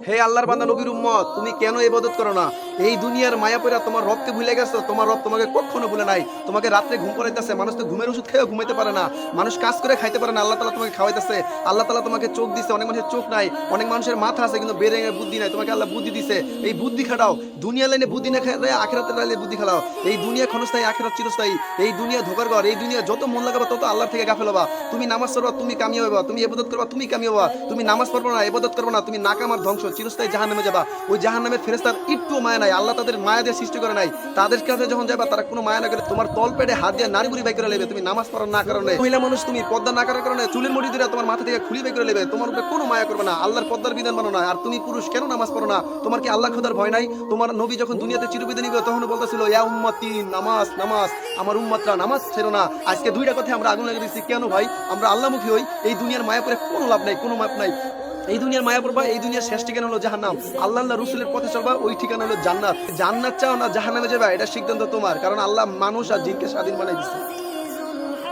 হে আল্লাহর বান্দা নবীর উম্মত, তুমি কেন ইবাদত করো না? এই দুনিয়ার মায়া পড়া তোমার রবকে ভুলে গেছো। তোমার রব তোমাকে কখনো ভুলে নাই। তোমাকে রাত্রে ঘুম পাড়াইতেছে। মানুষ তো ঘুমের ওষুধ খেয়েও ঘুমাইতে পারে না। মানুষ কাজ করে খাইতে পারে না। আল্লাহ তাআলা তোমাকে খাওয়াইতেছে। আল্লাহ তাআলা তোমাকে চোখ দিছে। অনেক মানুষের চোখ নাই, অনেক মানুষের মাথা আছে কিন্তু বেরেঙে বুদ্ধি নাই। তোমাকে আল্লাহ বুদ্ধি দিছে। এই বুদ্ধি খাটাও। দুনিয়া লাইনে বুদ্ধি না খাটাও, আখিরাতের লাইনে বুদ্ধি খাটাও। এই দুনিয়া ক্ষণস্থায়ী, আখিরাত চিরস্থায়ী। এই দুনিয়া ধোঁকার ঘর। এই দুনিয়া যত মন লাগাবা তত আল্লাহর থেকে গাফেল হবা। তুমি নামাজ পড়বা, তুমি কামিয়ে হবা। তুমি ইবাদত করবা, তুমি কামিয়ে হবা। তুমি নামাজ পড়বা না, ইবাদত করবা না, তুমি নাকাম আর ধ্বংস, চিরস্থায়ী জাহান্নামে যাবা। ওই জাহান্নামের ফেরেশতার একটু মায়া নাই। আল্লাহ তাদের মায়া দিয়ে সৃষ্টি করে নাই। তাদের কাছে যখন যাবা তারা কোনো মায়া না করে তোমার তল পেটে হাত দিয়ে নারী বুড়ি বাই করে নেবে। তুমি নামাজ পড়ার না কারণে, মহিলা মানুষ তুমি পর্দা না করার কারণে চুলের মুঠি দিয়ে তোমার মাথা থেকে খুলি বাই করে নেবে। তোমার উপরে কোনো মায়া করবে না। আল্লাহর পর্দার বিধান মানো না। আর তুমি পুরুষ কেন নামাজ পড়ো না? তোমার কি আল্লাহ খোদার ভয় নাই? তোমার নবী যখন দুনিয়াতে চিরবিদায় নিবে তখন বলতেছিল, ইয়া উম্মতি নামাজ নামাজ, আমার উম্মতরা নামাজ ছেড়ো না। আজকে দুইটা কথা আমরা আগুন লাগিয়ে দিচ্ছি কেন ভাই? আমরা আল্লাহমুখী হই। এই দুনিয়ার মায়া পড়ে কোনো লাভ নাই, কোনো মাপ নাই। এই দুনিয়ার মায়া পড়বা, এই দুনিয়ার শেষ ঠিকানা হলো জাহান্নাম। আল্লাহ রসুলের পথে চলবা, ওই ঠিকানা হলো জান্নাত। জান্নাত চাও না জাহান্নামে যাবা, এটা সিদ্ধান্ত তোমার। কারণ আল্লাহ মানুষ আর জিনকে স্বাধীন বানাই দিচ্ছে।